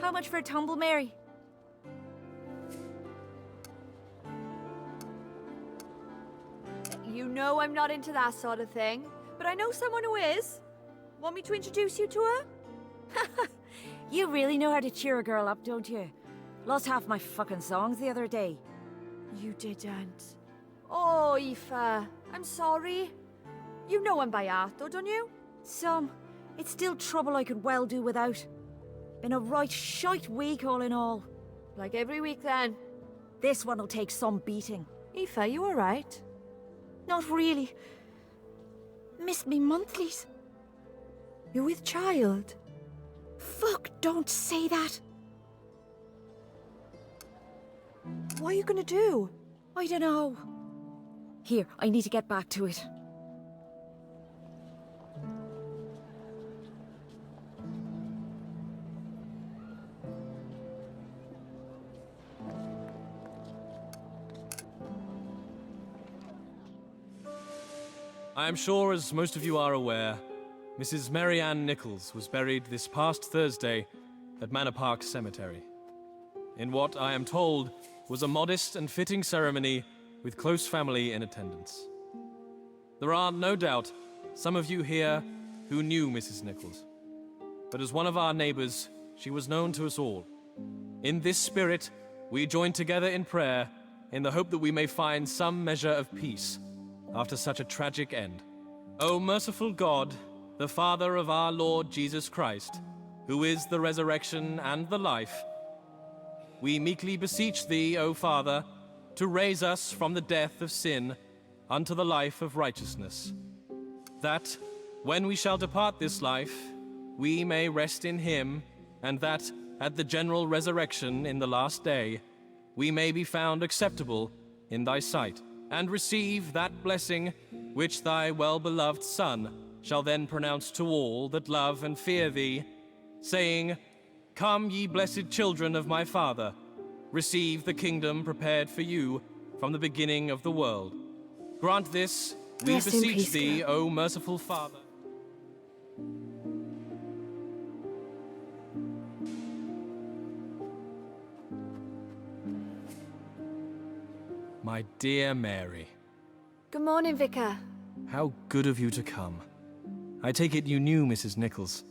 How much for a tumble, Mary? You know I'm not into that sort of thing, but I know someone who is. Want me to introduce you to her? You really know how to cheer a girl up, don't you? Lost half my fucking songs the other day. You didn't. Oh, Aoife, I'm sorry. You know him by heart, though, don't you? Some. It's still trouble I could well do without. Been a right shite week all in all. Like every week, then. This one'll take some beating. Aoife, you alright? Not really. Missed me monthlies. You're with child? Fuck, don't say that. What are you gonna do? I don't know. Here, I need to get back to it. I am sure, as most of you are aware, Mrs. Mary Ann Nichols was buried this past Thursday at Manor Park Cemetery, in what I am told was a modest and fitting ceremony with close family in attendance. There are, no doubt, some of you here who knew Mrs. Nichols, but as one of our neighbors, she was known to us all. In this spirit, we join together in prayer in the hope that we may find some measure of peace after such a tragic end. O merciful God, the Father of our Lord Jesus Christ, who is the resurrection and the life, we meekly beseech thee, O Father, to raise us from the death of sin unto the life of righteousness, that, when we shall depart this life, we may rest in him, and that, at the general resurrection in the last day, we may be found acceptable in thy sight, and receive that blessing which thy well-beloved Son shall then pronounce to all that love and fear thee, saying, Come, ye blessed children of my Father, receive the kingdom prepared for you from the beginning of the world. Grant this, we Rest in beseech peace, thee, God. O merciful Father. My dear Mary, Good morning, Vicar. how good of you to come. I take it you knew Mrs. Nichols.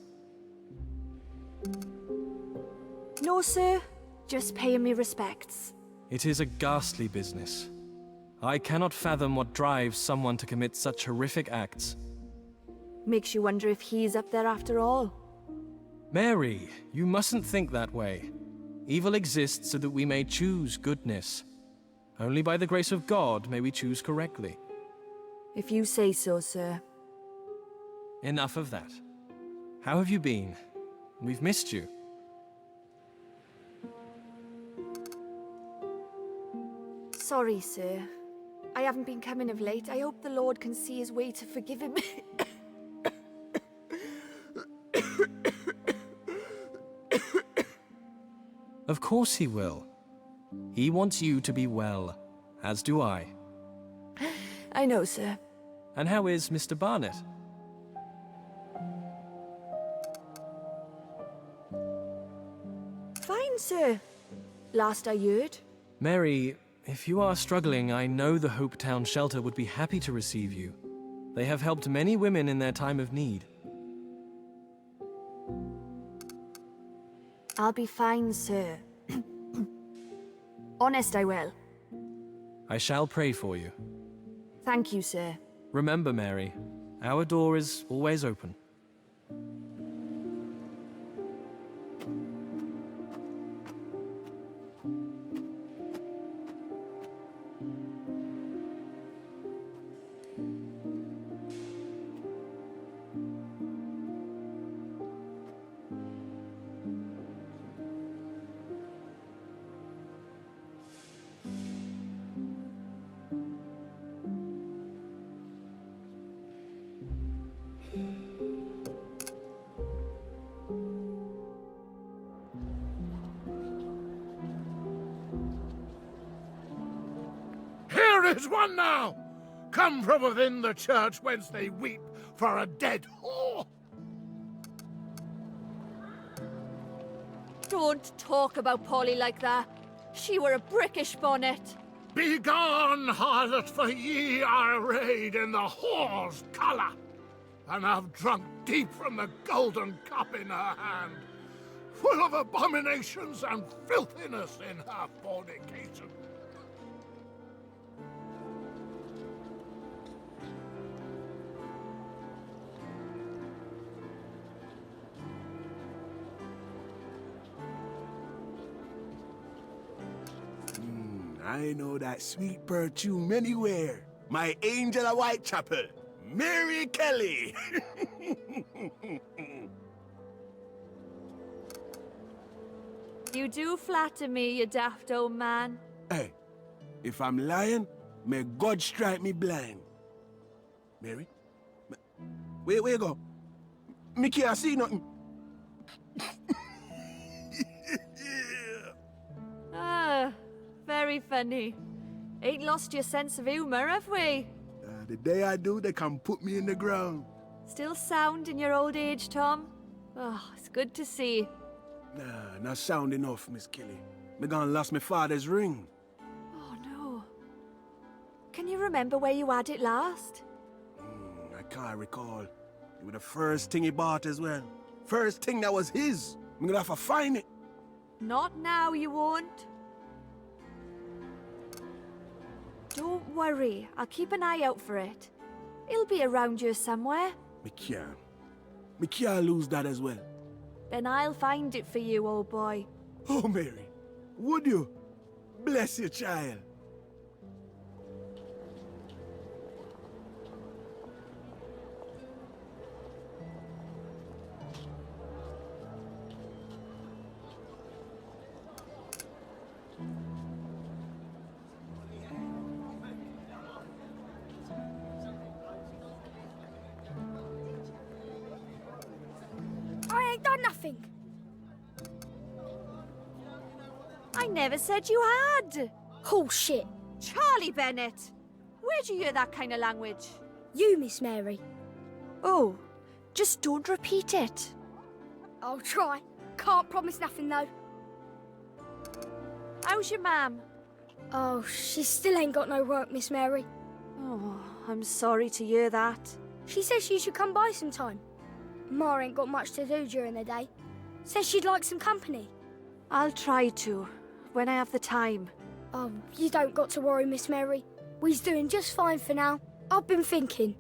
No, sir. Just paying me respects. It is a ghastly business. I cannot fathom what drives someone to commit such horrific acts. Makes you wonder if he's up there after all. Mary, you mustn't think that way. Evil exists so that we may choose goodness. Only by the grace of God may we choose correctly. If you say so, sir. Enough of that. How have you been? We've missed you. Sorry, sir. I haven't been coming of late. I hope the Lord can see his way to forgive him. Of course he will. He wants you to be well, as do I. I know, sir. And how is Mr. Barnett? Fine, sir. Last I heard. Mary, if you are struggling, I know the Hope Town shelter would be happy to receive you. They have helped many women in their time of need. I'll be fine, sir. Honest, I will. I shall pray for you. Thank you, sir. Remember, Mary, our door is always open. Here is one now, come from within the church whence they weep for a dead whore. Don't talk about Polly like that. She were a brickish bonnet. Begone, harlot, for ye are arrayed in the whore's colour, and have drunk deep from the golden cup in her hand, full of abominations and filthiness in her fornication. I know that sweet perfume anywhere. My angel of Whitechapel, Mary Kelly. You do flatter me, you daft old man. Hey, if I'm lying, may God strike me blind. Mary? Where you go? Me can't see nothing. Ah, very funny. Ain't lost your sense of humour, have we? The day I do, they can put me in the ground. Still sound in your old age, Tom? Oh, it's good to see. Nah, not sound enough, Miss Kelly. Me gone lost my father's ring. Oh, no. Can you remember where you had it last? I can't recall. It was the first thing he bought as well. First thing that was his. I'm gonna have to find it. Not now, you won't. Don't worry, I'll keep an eye out for it. It'll be around here somewhere. Me can't lose that as well. Then I'll find it for you, old boy. Oh, Mary, would you? Bless your child. I ain't done nothing. I never said you had. Bullshit. Charlie Bennett! Where'd you hear that kind of language? You, Miss Mary. Oh, just don't repeat it. I'll try. Can't promise nothing, though. How's your mam? Oh, she still ain't got no work, Miss Mary. Oh, I'm sorry to hear that. She says you should come by sometime. Ma ain't got much to do during the day. Says she'd like some company. I'll try to, when I have the time. Oh, you don't got to worry, Miss Mary. We's doing just fine for now. I've been thinking.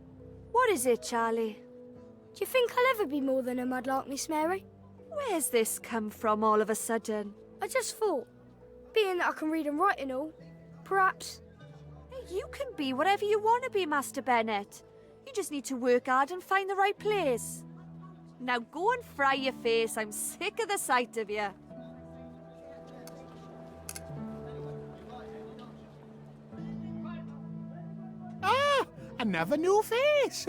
What is it, Charlie? Do you think I'll ever be more than a mudlark, Miss Mary? Where's this come from all of a sudden? I just thought, being that I can read and write and all, perhaps... Hey, you can be whatever you want to be, Master Bennett. You just need to work hard and find the right place. Now go and fry your face. I'm sick of the sight of you. Ah, another new face.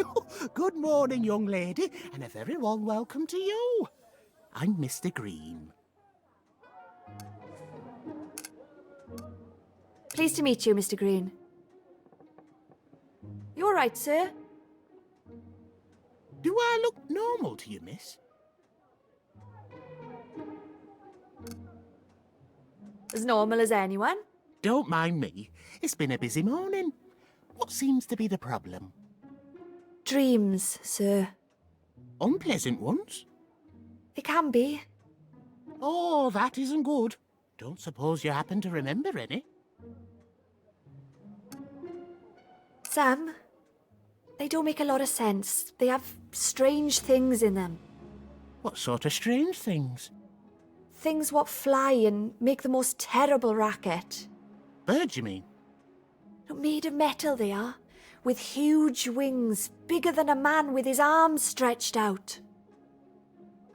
Good morning, young lady, and a very warm welcome to you. I'm Mr. Green. Pleased to meet you, Mr. Green. You all right, sir? Do I look normal to you, miss? As normal as anyone. Don't mind me. It's been a busy morning. What seems to be the problem? Dreams, sir. Unpleasant ones? They can be. Oh, that isn't good. Don't suppose you happen to remember any? Sam, they don't make a lot of sense. They have strange things in them. What sort of strange things? Things what fly and make the most terrible racket. Birds, you mean? Made of metal they are, with huge wings, bigger than a man with his arms stretched out.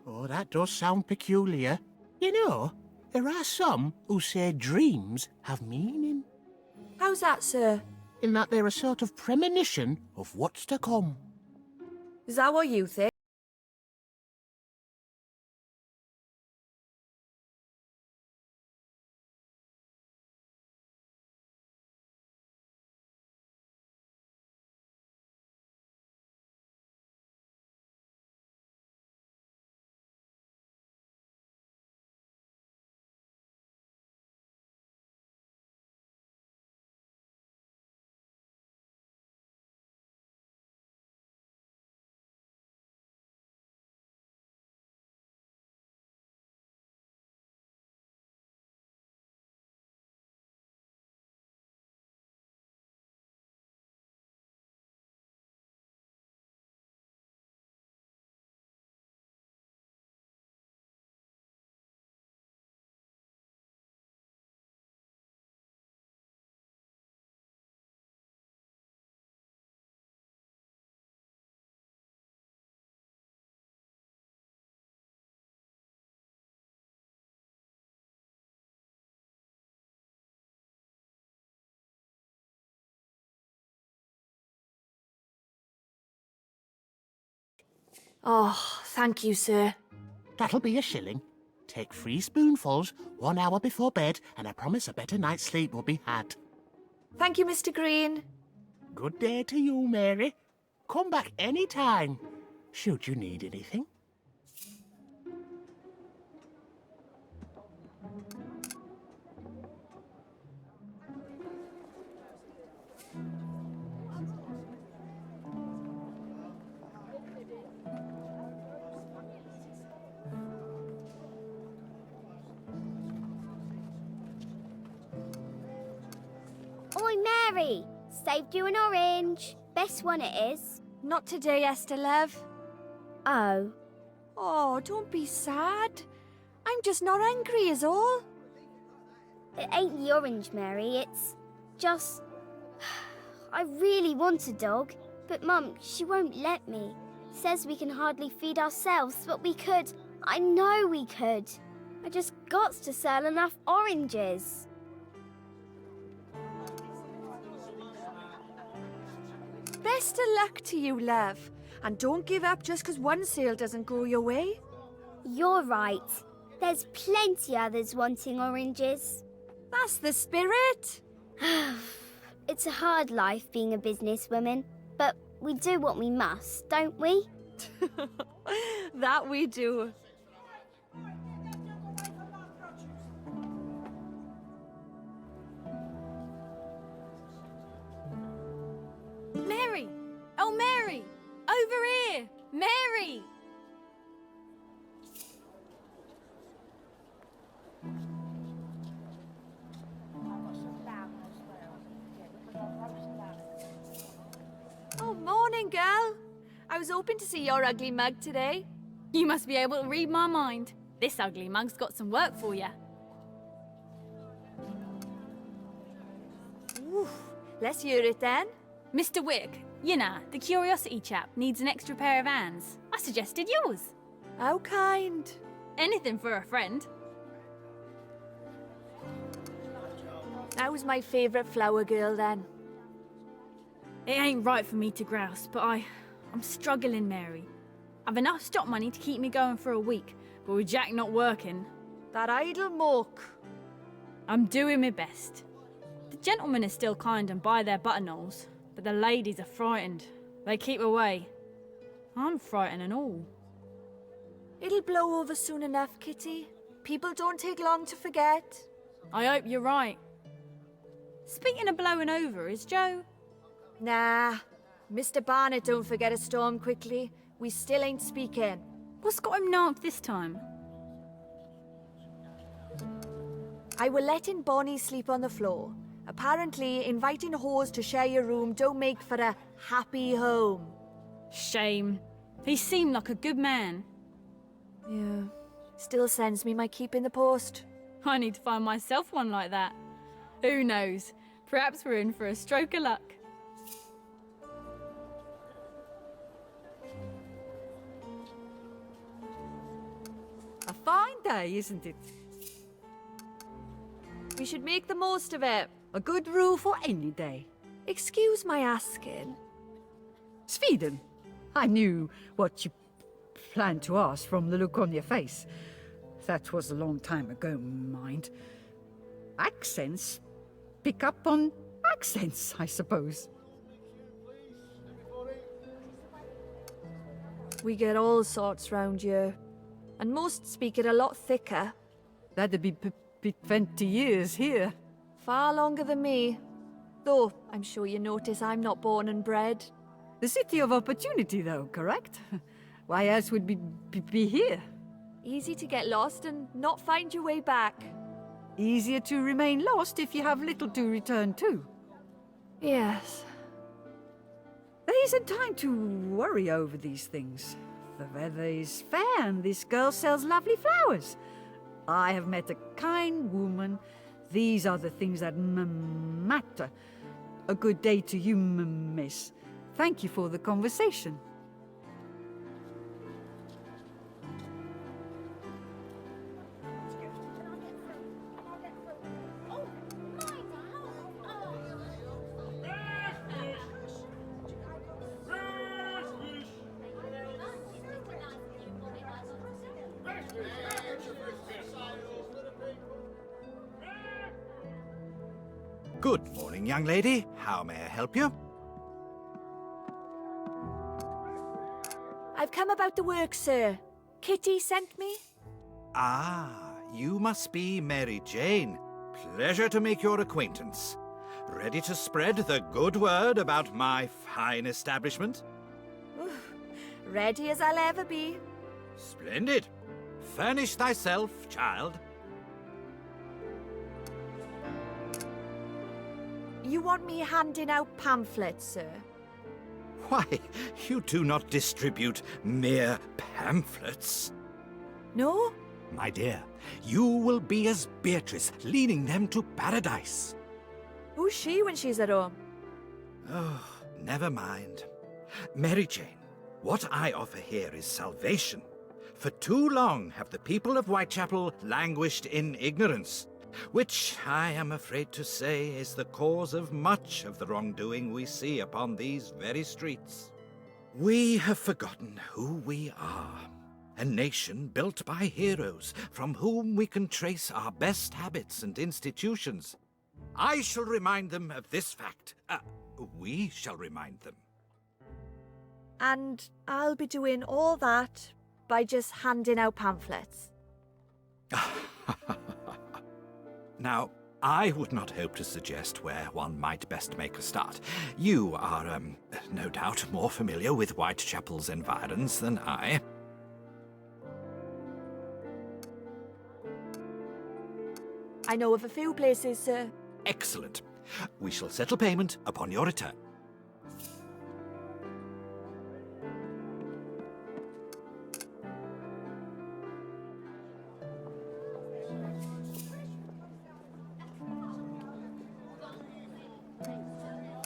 Oh, that does sound peculiar. You know, there are some who say dreams have meaning, How's that, sir? in that they're a sort of premonition of what's to come. Is that what you think? Oh, thank you, sir. That'll be a shilling. Take 3 spoonfuls 1 hour before bed, and I promise a better night's sleep will be had. Thank you, Mr. Green. Good day to you, Mary. Come back any time, should you need anything. Oi, Mary! Saved you an orange. Best one it is. Not today, Esther, love. Oh. Oh, don't be sad. I'm just not angry is all. It ain't the orange, Mary. It's just... I really want a dog, but Mum, she won't let me. Says we can hardly feed ourselves, but we could. I know we could. I just got to sell enough oranges. Best of luck to you, love. And don't give up just 'cause one sale doesn't go your way. You're right. There's plenty others wanting oranges. That's the spirit. It's a hard life being a businesswoman, but we do what we must, don't we? That we do. Mary! Oh, Mary! Over here! Mary! Oh, morning, girl. I was hoping to see your ugly mug today. You must be able to read my mind. This ugly mug's got some work for you. Oof. Let's hear it then. Mr. Wick, you know, the curiosity chap needs an extra pair of hands. I suggested yours. How kind. Anything for a friend. That was my favourite flower girl then. It ain't right for me to grouse, but I'm struggling, Mary. I've enough stock money to keep me going for a week, but with Jack not working, That idle moke. I'm doing my best. The gentlemen are still kind and buy their buttonholes, but the ladies are frightened. They keep away. I'm frightened and all. It'll blow over soon enough, Kitty. People don't take long to forget. I hope you're right. Speaking of blowing over, is Joe? Nah. Mr. Barnett don't forget a storm quickly. We still ain't speaking. What's got him nabbed this time? I were letting Bonnie sleep on the floor. Apparently, inviting whores to share your room don't make for a happy home. Shame. He seemed like a good man. Yeah. Still sends me my keep in the post. I need to find myself one like that. Who knows? Perhaps we're in for a stroke of luck. A fine day, isn't it? We should make the most of it. A good rule for any day. Excuse my asking. Sweden. I knew what you planned to ask from the look on your face. That was a long time ago, mind. Accents? Pick up on accents, I suppose. We get all sorts round here. And most speak it a lot thicker. That'd be 20 years here. Far longer than me. Though, I'm sure you notice I'm not born and bred. The city of opportunity, though, correct? Why else would we be here? Easy to get lost and not find your way back. Easier to remain lost if you have little to return to. Yes. There isn't time to worry over these things. The weather is fair and this girl sells lovely flowers. I have met a kind woman. These are the things that matter. A good day to you, miss. Thank you for the conversation. Good morning, young lady. How may I help you? I've come about the work, sir. Kitty sent me. Ah, you must be Mary Jane. Pleasure to make your acquaintance. Ready to spread the good word about my fine establishment? Ready as I'll ever be. Splendid. Furnish thyself, child. You want me handing out pamphlets, sir? Why, you do not distribute mere pamphlets. No? My dear, you will be as Beatrice, leading them to paradise. Who's she when she's at home? Oh, never mind. Mary Jane, what I offer here is salvation. For too long have the people of Whitechapel languished in ignorance, which I am afraid to say is the cause of much of the wrongdoing we see upon these very streets. We have forgotten who we are. A nation built by heroes from whom we can trace our best habits and institutions. I shall remind them of this fact. We shall remind them. And I'll be doing all that by just handing out pamphlets. Now, I would not hope to suggest where one might best make a start. You are, no doubt, more familiar with Whitechapel's environs than I. I know of a few places, sir. Excellent. We shall settle payment upon your return.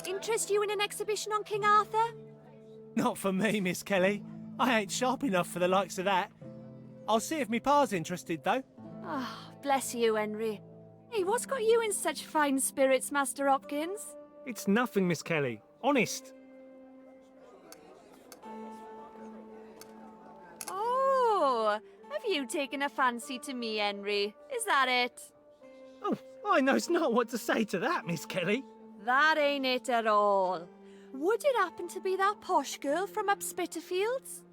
Interest you in an exhibition on King Arthur? Not for me, Miss Kelly. I ain't sharp enough for the likes of that. I'll see if me pa's interested, though. Ah, bless you, Henry. Hey, what's got you in such fine spirits, Master Hopkins? It's nothing, Miss Kelly. Honest. Oh, have you taken a fancy to me, Henry? Is that it? Oh, I knows not what to say to that, Miss Kelly. That ain't it at all. Would it happen to be that posh girl from up Spitalfields?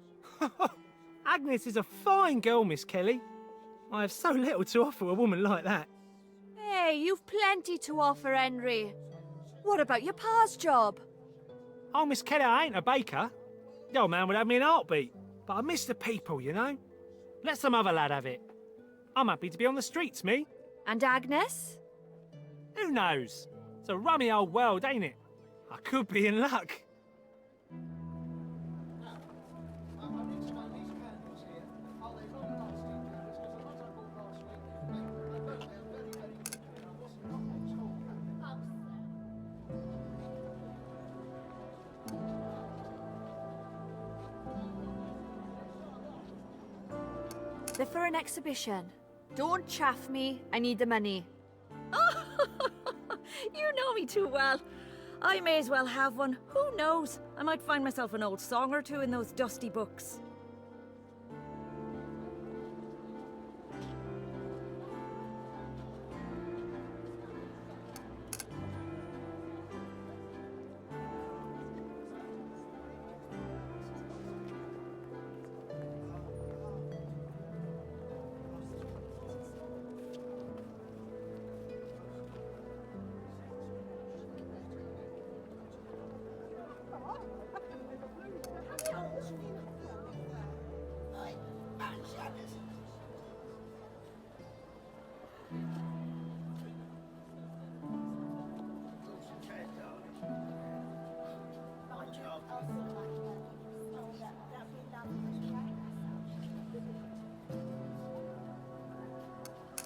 Agnes is a fine girl, Miss Kelly. I have so little to offer a woman like that. Hey, you've plenty to offer, Henry. What about your pa's job? Oh, Miss Kelly, I ain't a baker. The old man would have me in a heartbeat. But I miss the people, you know. Let some other lad have it. I'm happy to be on the streets, me. And Agnes? Who knows? It's a rummy old world, ain't it? I could be in luck. They're for an exhibition. Don't chaff me. I need the money. You know me too well. I may as well have one. Who knows? I might find myself an old song or two in those dusty books.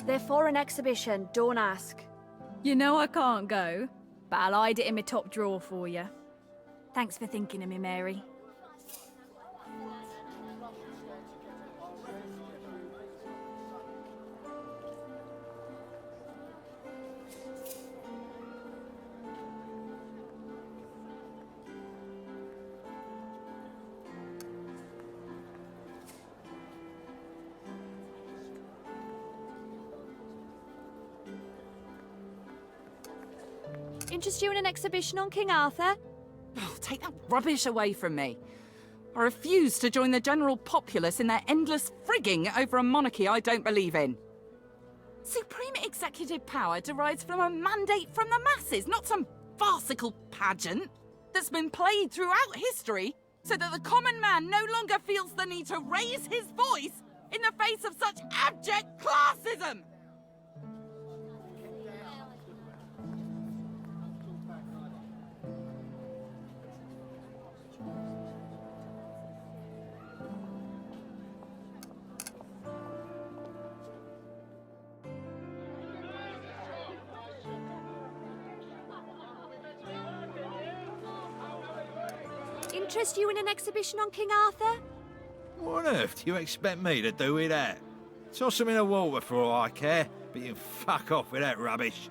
They're for an exhibition. Don't ask. You know I can't go, but I'll hide it in my top drawer for you. Thanks for thinking of me, Mary. Interest you in an exhibition on King Arthur? Oh, take that rubbish away from me. I refuse to join the general populace in their endless frigging over a monarchy I don't believe in. Supreme executive power derives from a mandate from the masses, not some farcical pageant that's been played throughout history so that the common man no longer feels the need to raise his voice in the face of such abject classism. Interest you in an exhibition on King Arthur? What on earth do you expect me to do with that? Toss him in the water for all I care, but you can fuck off with that rubbish.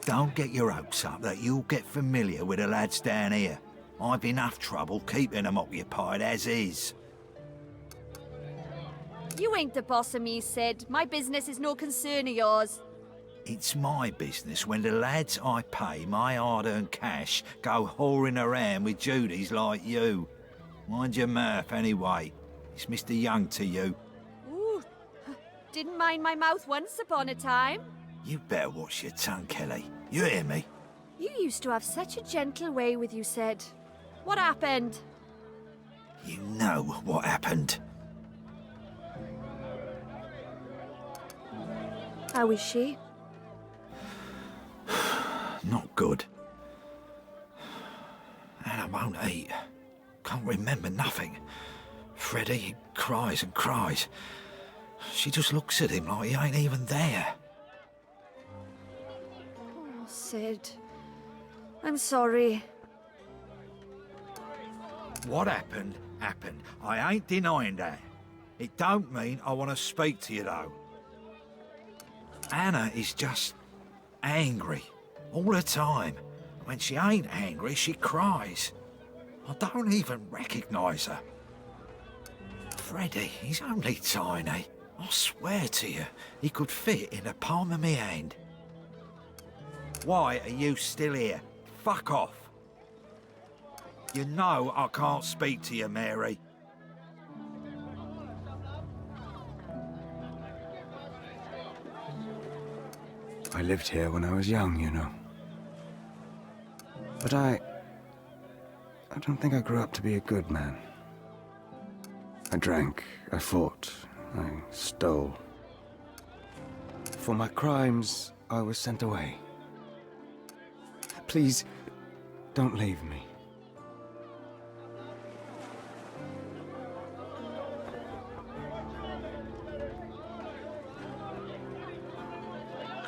Don't get your hopes up that you'll get familiar with the lads down here. I've enough trouble keeping them occupied as is. You ain't the boss of me, Sid. My business is no concern of yours. It's my business when the lads I pay my hard-earned cash go whoring around with Judies like you. Mind your mouth anyway. It's Mr. Young to you. Ooh, didn't mind my mouth once upon a time. You better watch your tongue, Kelly. You hear me? You used to have such a gentle way with you, Sid. What happened? You know what happened. How is she? Not good. And I won't eat. Can't remember nothing. Freddie cries and cries. She just looks at him like he ain't even there. Oh, Sid. I'm sorry. What happened, happened. I ain't denying that. It don't mean I want to speak to you, though. Anna is just angry. All the time. When she ain't angry, she cries. I don't even recognise her. Freddie, he's only tiny. I swear to you, he could fit in the palm of my hand. Why are you still here? Fuck off. You know I can't speak to you, Mary. I lived here when I was young, you know. But I don't think I grew up to be a good man. I drank, I fought, I stole. For my crimes, I was sent away. Please, don't leave me.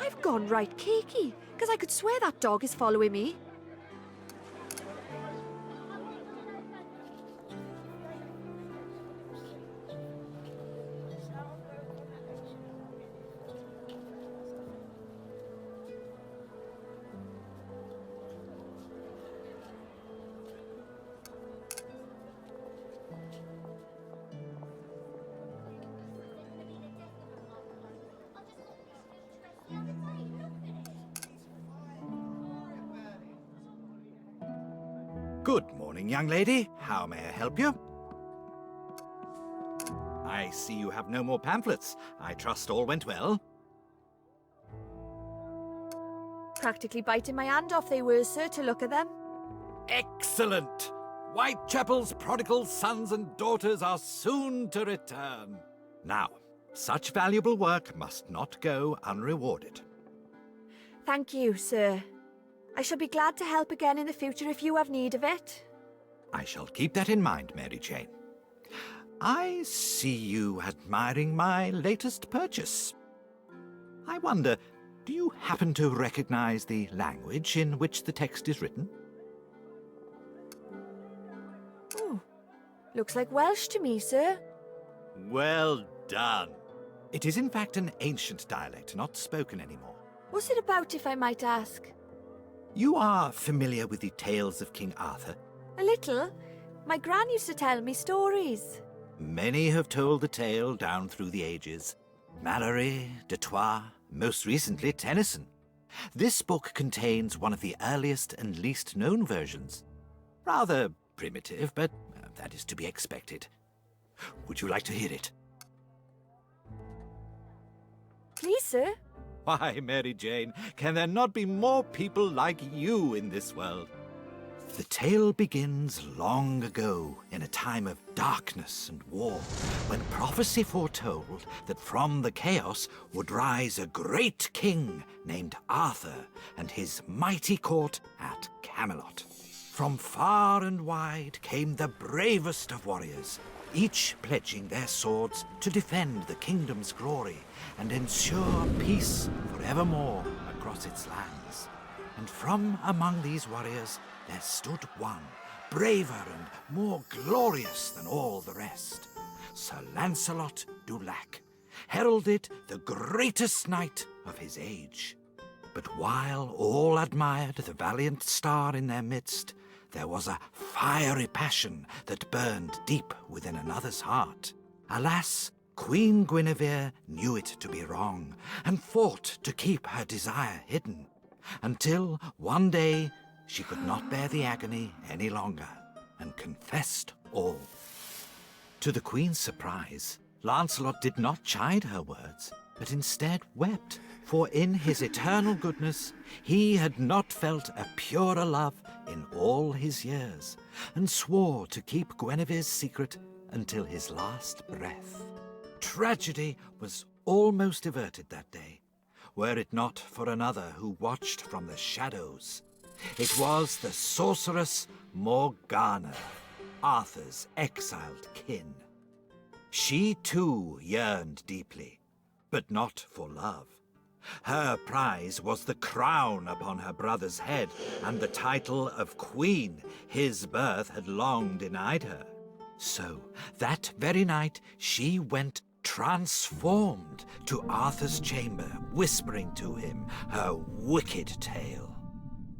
I've gone right cakey, because I could swear that dog is following me. Good morning, young lady. How may I help you? I see you have no more pamphlets. I trust all went well. Practically biting my hand off they were, sir, to look at them. Excellent! Whitechapel's prodigal sons and daughters are soon to return. Now, such valuable work must not go unrewarded. Thank you, sir. I shall be glad to help again in the future if you have need of it. I shall keep that in mind, Mary Jane. I see you admiring my latest purchase. I wonder, do you happen to recognize the language in which the text is written? Oh, looks like Welsh to me, sir. Well done. It is in fact an ancient dialect, not spoken anymore. What's it about, if I might ask? You are familiar with the tales of King Arthur? A little. My gran used to tell me stories. Many have told the tale down through the ages. Mallory, de Troyes, most recently Tennyson. This book contains one of the earliest and least known versions. Rather primitive, but that is to be expected. Would you like to hear it? Please, sir. Why, Mary Jane, can there not be more people like you in this world? The tale begins long ago, in a time of darkness and war, when prophecy foretold that from the chaos would rise a great king named Arthur and his mighty court at Camelot. From far and wide came the bravest of warriors, each pledging their swords to defend the kingdom's glory and ensure peace forevermore across its lands. And from among these warriors there stood one, braver and more glorious than all the rest, Sir Lancelot du Lac, heralded the greatest knight of his age. But while all admired the valiant star in their midst, there was a fiery passion that burned deep within another's heart. Alas, Queen Guinevere knew it to be wrong, and fought to keep her desire hidden, until one day she could not bear the agony any longer, and confessed all. To the Queen's surprise, Lancelot did not chide her words, but instead wept, for in his eternal goodness he had not felt a purer love in all his years, and swore to keep Guinevere's secret until his last breath. Tragedy was almost averted that day, were it not for another who watched from the shadows. It was the sorceress Morgana, Arthur's exiled kin. She too yearned deeply, but not for love. Her prize was the crown upon her brother's head and the title of queen his birth had long denied her. So, that very night, she went transformed to Arthur's chamber, whispering to him her wicked tale.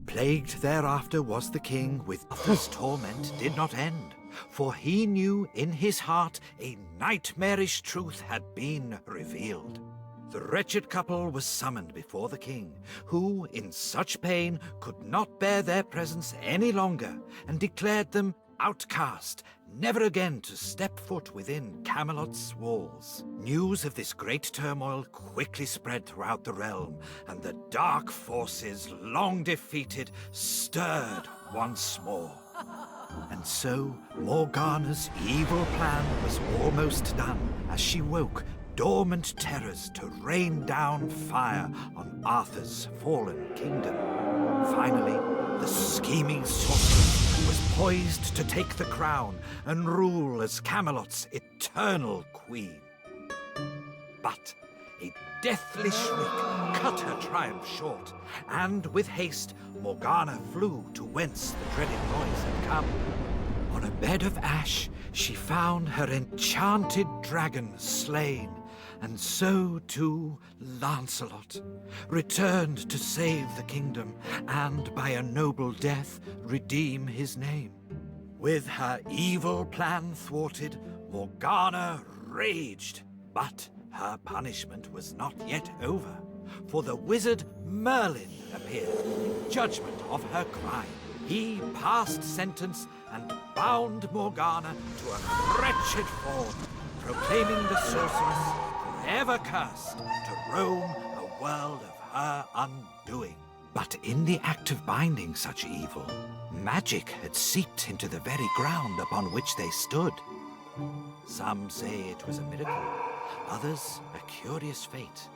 Plagued thereafter was the king with Arthur's torment did not end, for he knew in his heart a nightmarish truth had been revealed. The wretched couple was summoned before the king, who, in such pain, could not bear their presence any longer, and declared them outcast, never again to step foot within Camelot's walls. News of this great turmoil quickly spread throughout the realm, and the dark forces, long defeated, stirred once more. And so Morgana's evil plan was almost done, as she woke dormant terrors to rain down fire on Arthur's fallen kingdom. Finally, the scheming sorceress was poised to take the crown and rule as Camelot's eternal queen. But a deathly shriek cut her triumph short, and with haste Morgana flew to whence the dreaded noise had come. On a bed of ash she found her enchanted dragon slain, and so too Lancelot, returned to save the kingdom, and by a noble death redeem his name. With her evil plan thwarted, Morgana raged, but her punishment was not yet over, for the wizard Merlin appeared in judgment of her crime. He passed sentence and bound Morgana to a wretched form, proclaiming the sorceress forever cursed to roam a world of her undoing. But in the act of binding such evil, magic had seeped into the very ground upon which they stood. Some say it was a miracle, others a curious fate.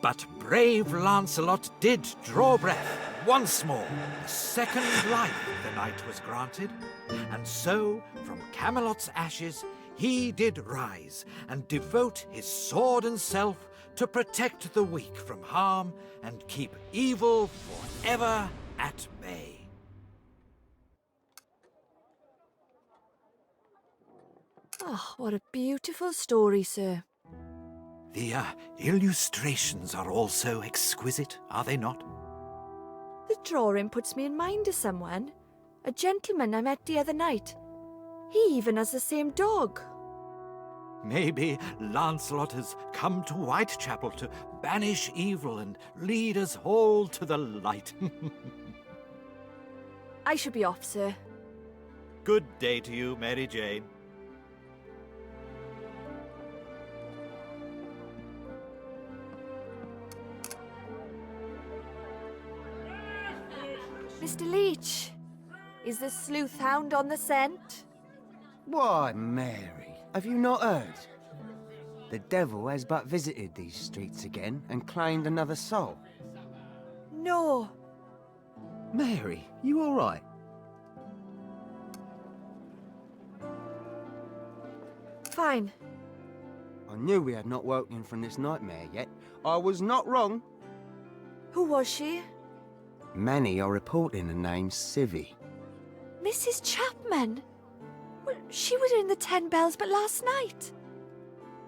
But brave Lancelot did draw breath once more. A second life the knight was granted, and so from Camelot's ashes he did rise and devote his sword and self to protect the weak from harm and keep evil forever at bay. Oh, what a beautiful story, sir. The illustrations are also exquisite, are they not? The drawing puts me in mind of someone. A gentleman I met the other night. He even has the same dog. Maybe Lancelot has come to Whitechapel to banish evil and lead us all to the light. I should be off, sir. Good day to you, Mary Jane. Mr. Leach, is the sleuth hound on the scent? Why, Mary, have you not heard? The devil has but visited these streets again and claimed another soul. No. Mary, you all right? Fine. I knew we had not woken from this nightmare yet. I was not wrong. Who was she? Many are reporting the name Civvy. Mrs. Chapman? Well, she was in the 10 Bells but last night.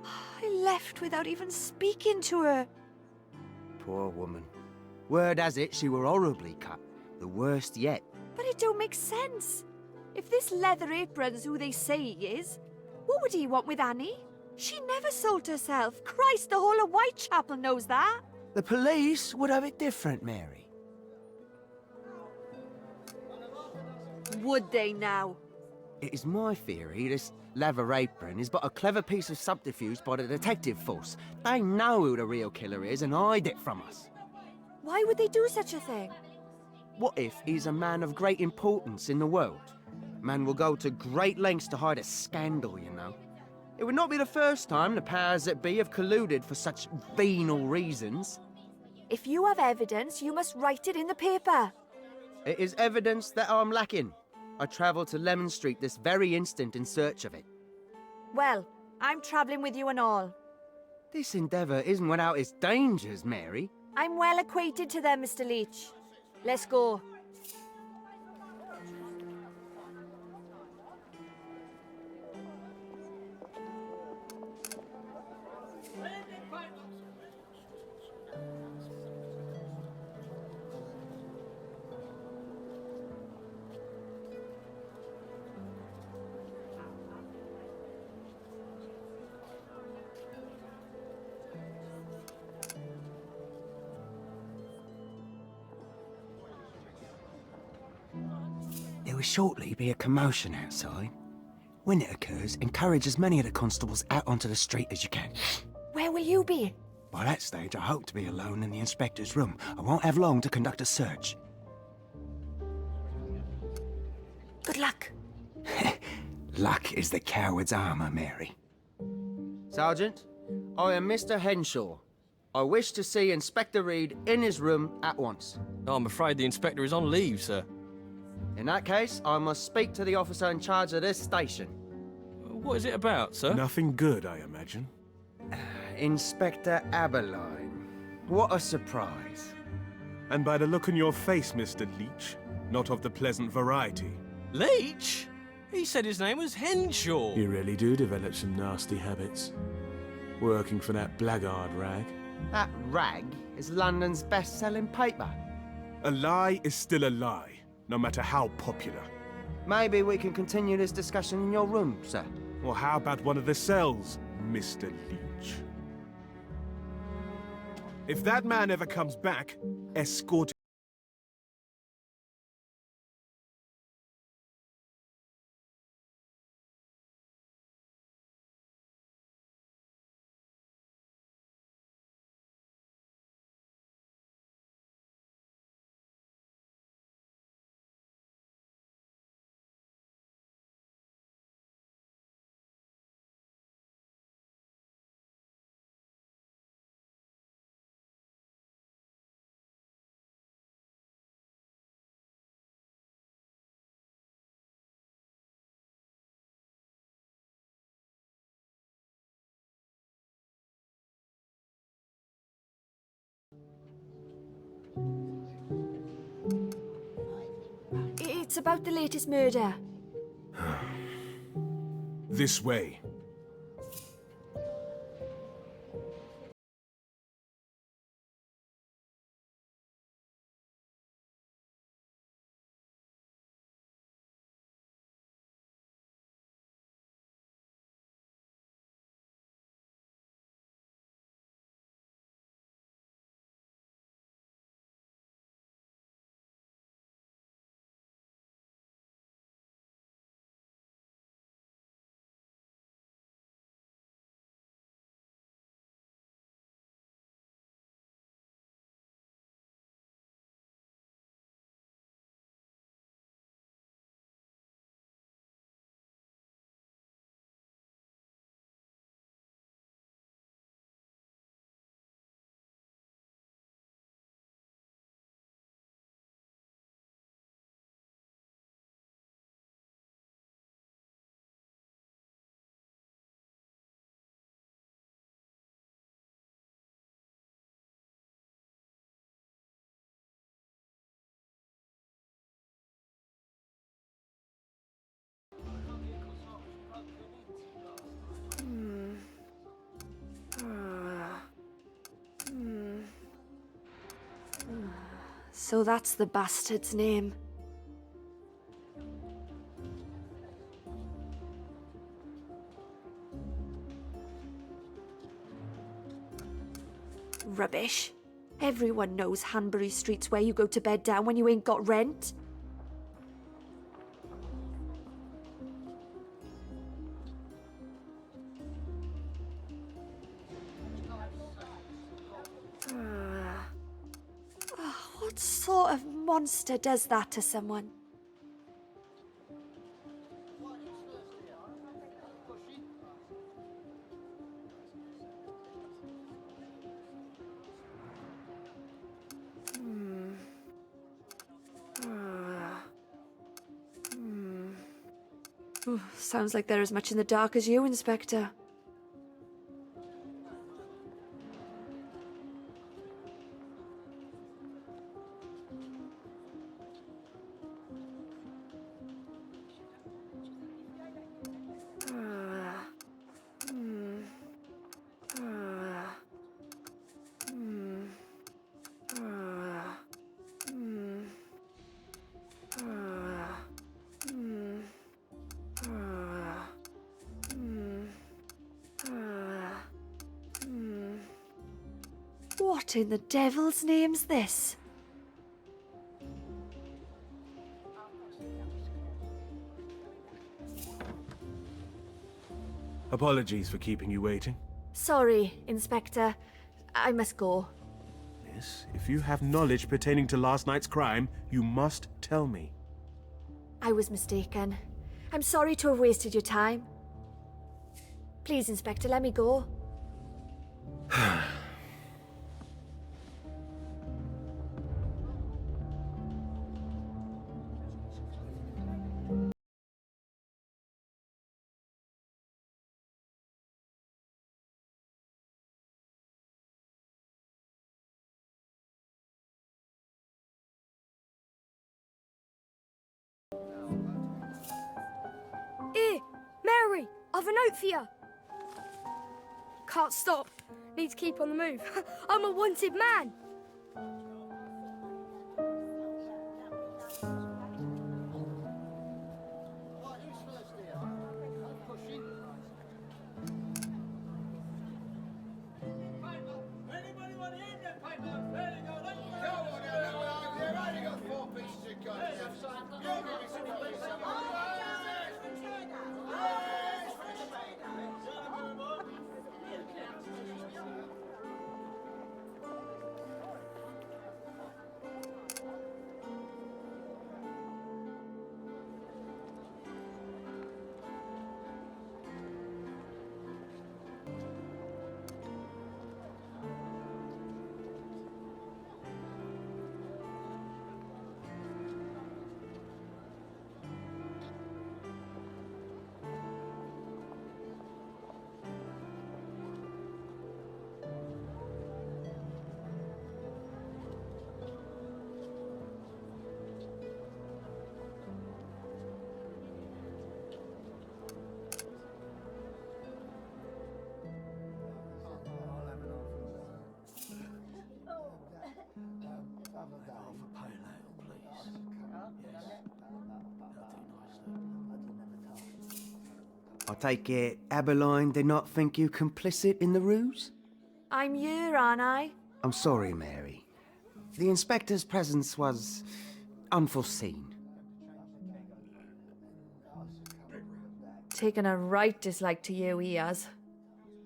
I left without even speaking to her. Poor woman. Word has it she were horribly cut. The worst yet. But it don't make sense. If this leather apron's who they say he is, what would he want with Annie? She never sold herself. Christ, the whole of Whitechapel knows that. The police would have it different, Mary. Would they now? It is my theory this leather apron is but a clever piece of subterfuge by the detective force. They know who the real killer is and hide it from us. Why would they do such a thing? What if he's a man of great importance in the world? Man will go to great lengths to hide a scandal, you know. It would not be the first time the powers that be have colluded for such venal reasons. If you have evidence, you must write it in the paper. It is evidence that I'm lacking. I travelled to Lemon Street this very instant in search of it. Well, I'm travelling with you and all. This endeavour isn't without its dangers, Mary. I'm well acquainted to them, Mr. Leach. Let's go. There will shortly be a commotion outside. When it occurs, encourage as many of the constables out onto the street as you can. Where will you be? By that stage, I hope to be alone in the inspector's room. I won't have long to conduct a search. Good luck. Luck is the coward's armour, Mary. Sergeant, I am Mr. Henshaw. I wish to see Inspector Reed in his room at once. Oh, I'm afraid the inspector is on leave, sir. In that case, I must speak to the officer in charge of this station. What is it about, sir? Nothing good, I imagine. Inspector Aberline. What a surprise. And by the look on your face, Mr. Leach, not of the pleasant variety. Leach? He said his name was Henshaw. You really do develop some nasty habits. Working for that blackguard rag. That rag is London's best-selling paper. A lie is still a lie, no matter how popular. Maybe we can continue this discussion in your room, sir. Or how about one of the cells, Mr. Leach? If that man ever comes back, escort It's about the latest murder. this way. So that's the bastard's name. Rubbish. Everyone knows Hanbury Street's where you go to bed down when you ain't got rent. What sort of monster does that to someone? Sounds like they're as much in the dark as you, Inspector. What in the devil's name's this? Apologies for keeping you waiting. Sorry, Inspector. I must go. Yes, if you have knowledge pertaining to last night's crime, you must tell me. I was mistaken. I'm sorry to have wasted your time. Please, Inspector, let me go. Here, Mary, I've a note for you. Can't stop. Need to keep on the move. I'm a wanted man. I take it Aberline did not think you complicit in the ruse? I'm here, aren't I? I'm sorry, Mary. The inspector's presence was unforeseen. Taken a right dislike to you, he has.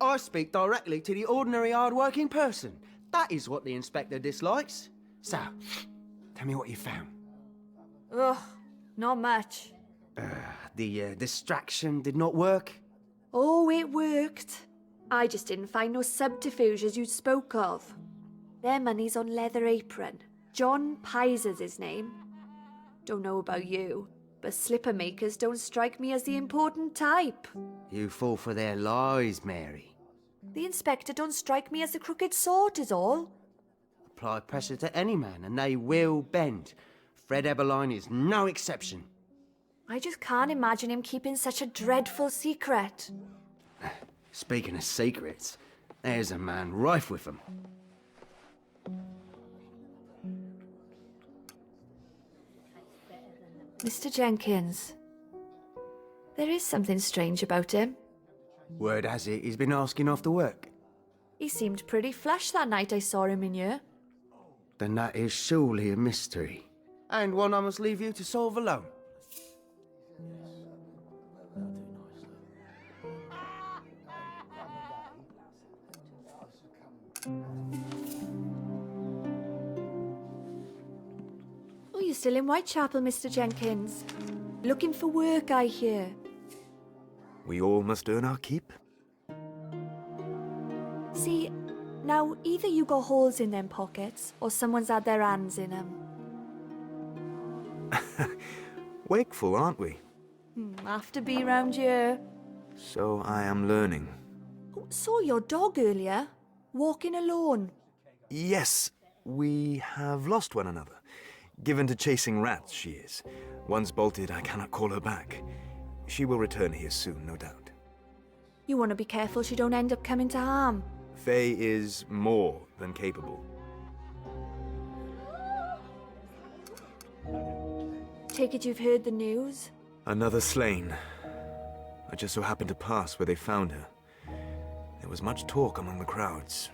I speak directly to the ordinary hard-working person. That is what the inspector dislikes. So, tell me what you found. Ugh, not much. The distraction did not work? Oh, it worked. I just didn't find no subterfuges you spoke of. Their money's on Leather Apron. John Piser's his name. Don't know about you, but slipper makers don't strike me as the important type. You fall for their lies, Mary. The inspector don't strike me as the crooked sort is all. Apply pressure to any man and they will bend. Fred Eberline is no exception. I just can't imagine him keeping such a dreadful secret. Speaking of secrets, there's a man rife with them. Mr. Jenkins. There is something strange about him. Word has it, he's been asking after work. He seemed pretty flush that night I saw him in here. Then that is surely a mystery. And one I must leave you to solve alone. Oh, you're still in Whitechapel, Mr. Jenkins. Looking for work, I hear. We all must earn our keep. See, now either you got holes in them pockets, or someone's had their hands in them. Wakeful, aren't we? Have to be round here. So I am learning. Oh, saw your dog earlier, walking alone. Yes, we have lost one another. Given to chasing rats, she is. Once bolted, I cannot call her back. She will return here soon, no doubt. You want to be careful she don't end up coming to harm. Fey is more than capable. Take it you've heard the news? Another slain. I just so happened to pass where they found her. There was much talk among the crowds.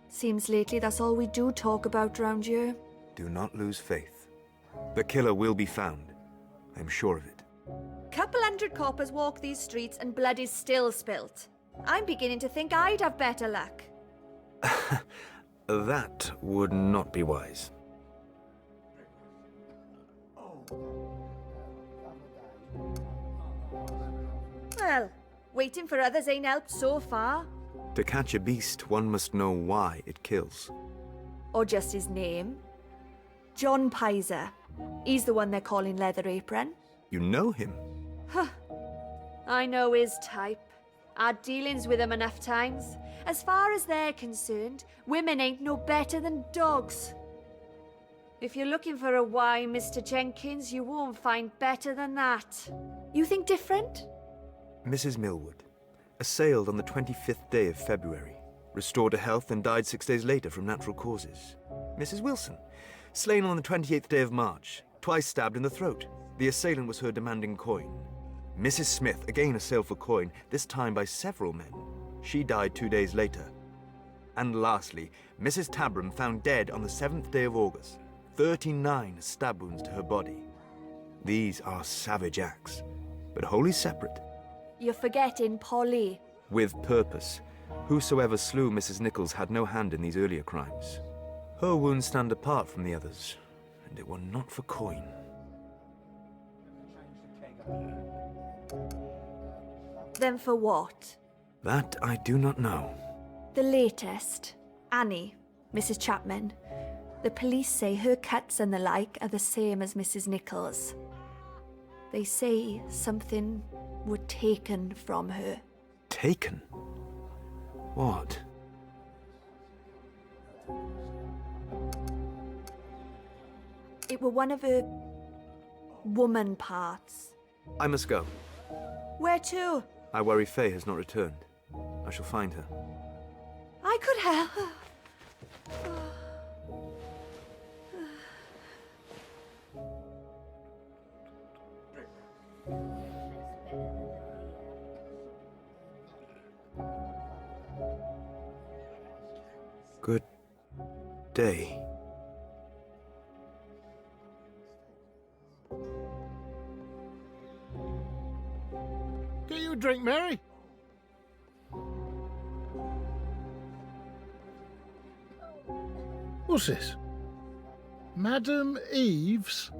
Seems lately that's all we do talk about round here. Do not lose faith. The killer will be found. I'm sure of it. Couple hundred coppers walk these streets and blood is still spilt. I'm beginning to think I'd have better luck. That would not be wise. Well, waiting for others ain't helped so far. To catch a beast, one must know why it kills. Or just his name. John Pizer. He's the one they're calling Leather Apron. You know him? I know his type. Had dealings with him enough times. As far as they're concerned, women ain't no better than dogs. If you're looking for a why, Mr. Jenkins, you won't find better than that. You think different? Mrs. Millwood, assailed on the 25th day of February, restored to health and died 6 days later from natural causes. Mrs. Wilson, slain on the 28th day of March, twice stabbed in the throat. The assailant was heard demanding coin. Mrs. Smith, again assailed for coin, this time by several men. She died 2 days later. And lastly, Mrs. Tabram found dead on the 7th day of August. 39 stab wounds to her body. These are savage acts, but wholly separate. You're forgetting Polly. With purpose. Whosoever slew Mrs. Nichols had no hand in these earlier crimes. Her wounds stand apart from the others, and it were not for coin. Then for what? That I do not know. The latest. Annie, Mrs. Chapman. The police say her cuts and the like are the same as Mrs. Nichols. They say something were taken from her. Taken? What? It were one of her woman parts. I must go. Where to? I worry Fey has not returned. I shall find her. I could help. Good day. Get you a drink, Mary? What's this? Madam Eves?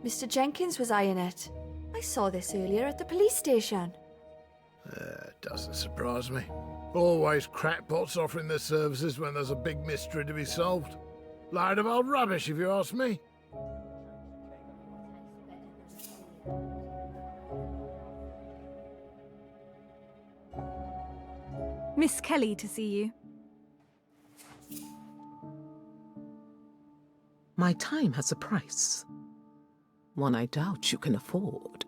Mr. Jenkins was eyeing it. I saw this earlier at the police station. Doesn't surprise me. Always crackpots offering their services when there's a big mystery to be solved. Load of old rubbish, if you ask me. Miss Kelly to see you. My time has a price. One I doubt you can afford.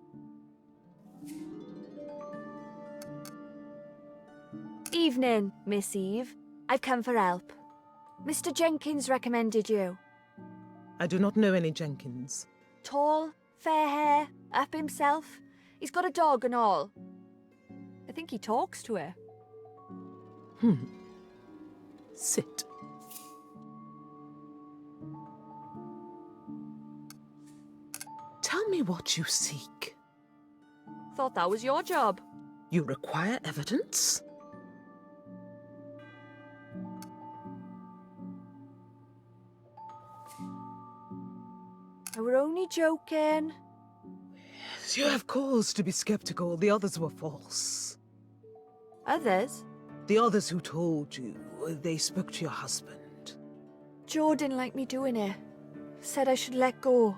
Evening, Miss Eve. I've come for help. Mr. Jenkins recommended you. I do not know any Jenkins. Tall, fair hair, up himself. He's got a dog and all. I think he talks to her. Sit. Tell me what you seek. Thought that was your job. You require evidence? I were only joking. You have cause to be skeptical. The others were false. Others? The others who told you, they spoke to your husband. Joe didn't like me doing it. Said I should let go.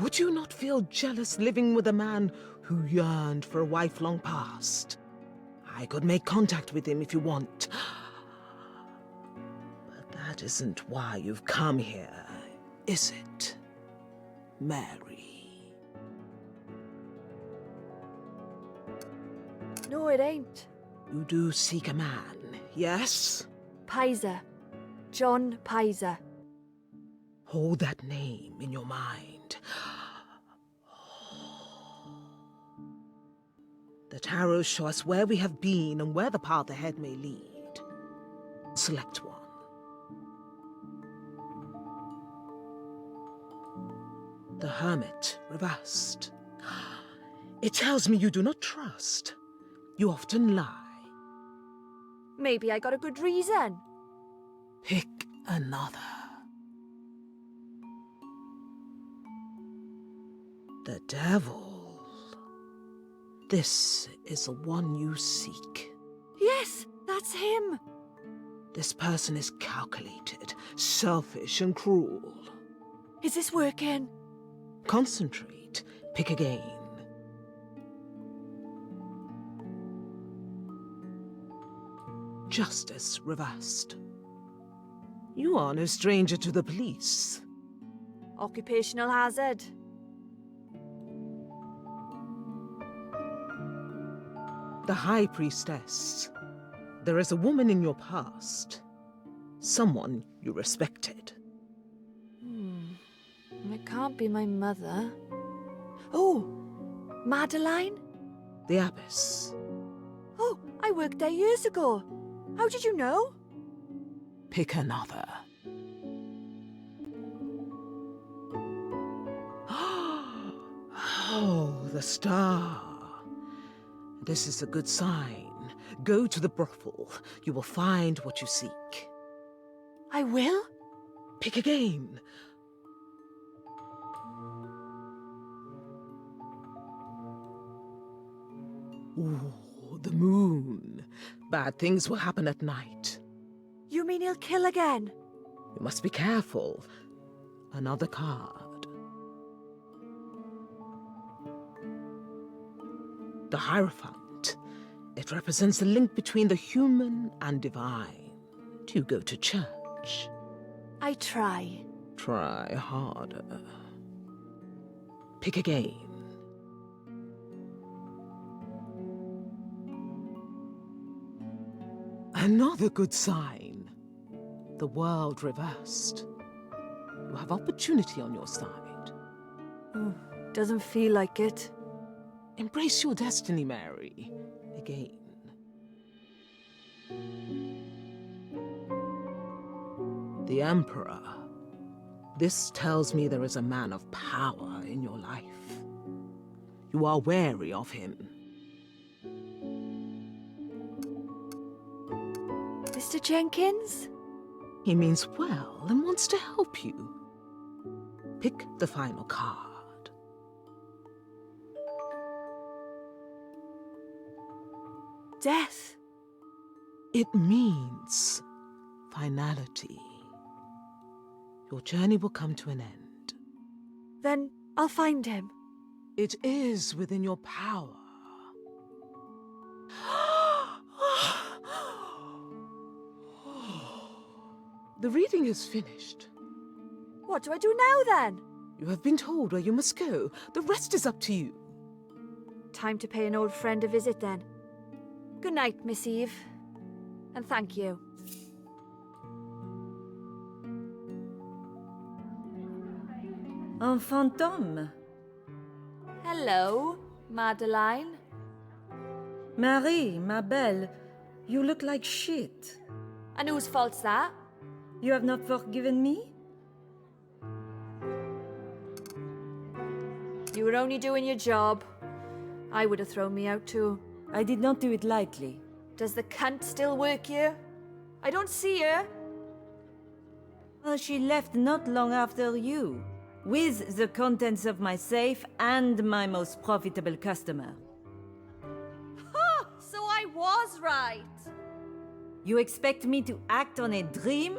Would you not feel jealous living with a man who yearned for a wife long past? I could make contact with him if you want. But that isn't why you've come here, is it, Mary? No, it ain't. You do seek a man, yes? Pizer. John Pizer. Hold that name in your mind. The tarots show us where we have been and where the path ahead may lead. Select one. The Hermit, reversed. It tells me you do not trust. You often lie. Maybe I got a good reason. Pick another. The Devil. This is the one you seek. Yes, that's him. This person is calculated, selfish, and cruel. Is this working? Concentrate. Pick again. Justice reversed. You are no stranger to the police. Occupational hazard. The High Priestess. There is a woman in your past. Someone you respected. It can't be my mother. Oh, Madeline? The Abbess. Oh, I worked there years ago. How did you know? Pick another. Oh, the star. This is a good sign. Go to the brothel. You will find what you seek. I will? Pick again. Ooh, the moon. Bad things will happen at night. You mean he'll kill again? You must be careful. Another card. The Hierophant. It represents the link between the human and divine. Do you go to church? I try. Try harder. Pick again. Another good sign. The world reversed. You have opportunity on your side. Doesn't feel like it. Embrace your destiny, Mary. Again. The Emperor. This tells me there is a man of power in your life. You are wary of him. Mr. Jenkins? He means well and wants to help you. Pick the final card. Death. It means finality. Your journey will come to an end. Then I'll find him. It is within your power. The reading is finished. What do I do now then? You have been told where you must go. The rest is up to you. Time to pay an old friend a visit then. Good night, Miss Eve. And thank you. Un fantôme. Hello, Madeline. Marie, ma belle, you look like shit. And whose fault's that? You have not forgiven me? You were only doing your job. I would have thrown me out too. I did not do it lightly. Does the cunt still work here? I don't see her. Well, she left not long after you, with the contents of my safe and my most profitable customer. Ha! So I was right. You expect me to act on a dream?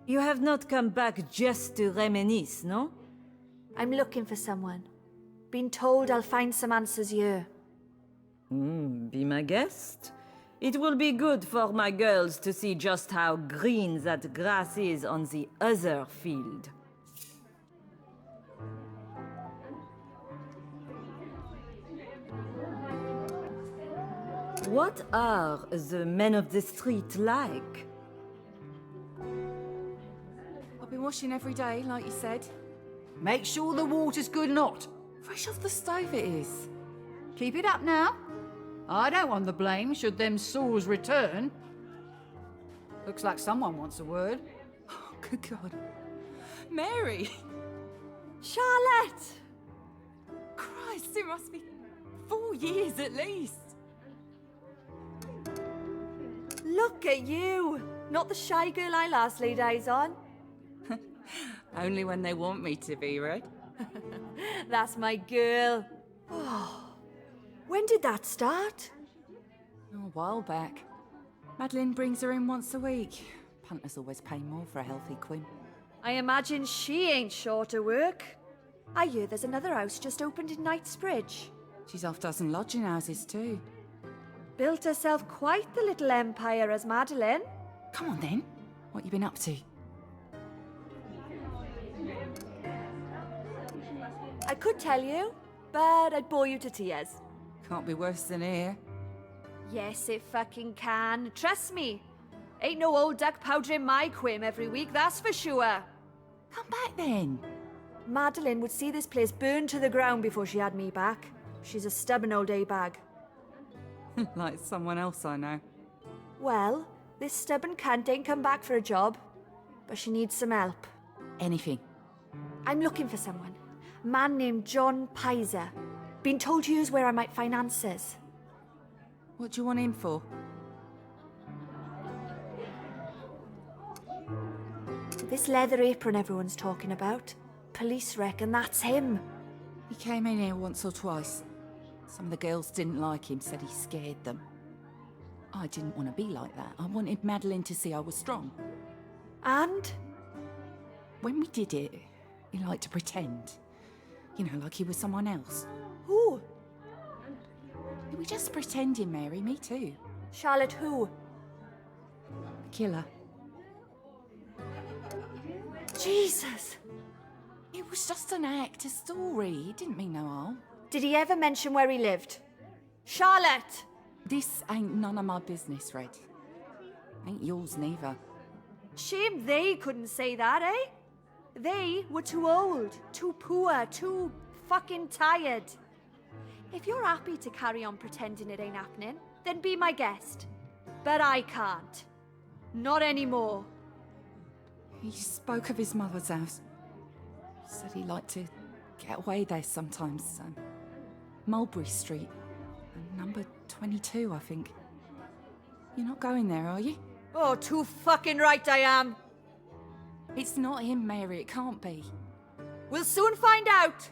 You have not come back just to reminisce, no? I'm looking for someone. Been told I'll find some answers here. Be my guest. It will be good for my girls to see just how green that grass is on the other field. What are the men of the street like? I've been washing every day, like you said. Make sure the water's good and hot. Fresh off the stove it is. Keep it up now. I don't want the blame should them sores return. Looks like someone wants a word. Oh, good God. Mary! Charlotte! Christ, it must be 4 years at least. Look at you! Not the shy girl I last laid eyes on. Only when they want me to be, right? That's my girl. Oh, when did that start? Oh, a while back. Madeline brings her in once a week. Punters always pay more for a healthy queen. I imagine she ain't short of work. I hear there's another house just opened in Knightsbridge. She's half dozen lodging houses too. Built herself quite the little empire as Madeline. Come on then. What you been up to? I could tell you, but I'd bore you to tears. Can't be worse than here. Yes, it fucking can. Trust me. Ain't no old duck powdering my quim every week, that's for sure. Come back then. Madeline would see this place burn to the ground before she had me back. She's a stubborn old A-bag. Like someone else I know. Well, this stubborn cunt ain't come back for a job, but she needs some help. Anything. I'm looking for someone. Man named John Pizer. Been told here's where I might find answers. What do you want him for? This leather apron everyone's talking about. Police reckon that's him. He came in here once or twice. Some of the girls didn't like him, said he scared them. I didn't want to be like that. I wanted Madeline to see I was strong. And? When we did it, he liked to pretend. You know, like he was someone else. Who? He was just pretending, Mary. Me too. Charlotte who? The killer. Jesus! It was just an act, a story. He didn't mean no harm. Did he ever mention where he lived? Charlotte! This ain't none of my business, Red. Ain't yours neither. Shame they couldn't say that, eh? They were too old, too poor, too fucking tired. If you're happy to carry on pretending it ain't happening, then be my guest. But I can't. Not anymore. He spoke of his mother's house. Said he liked to get away there sometimes. Mulberry Street. Number 22, I think. You're not going there, are you? Oh, too fucking right I am. It's not him, Mary. It can't be. We'll soon find out.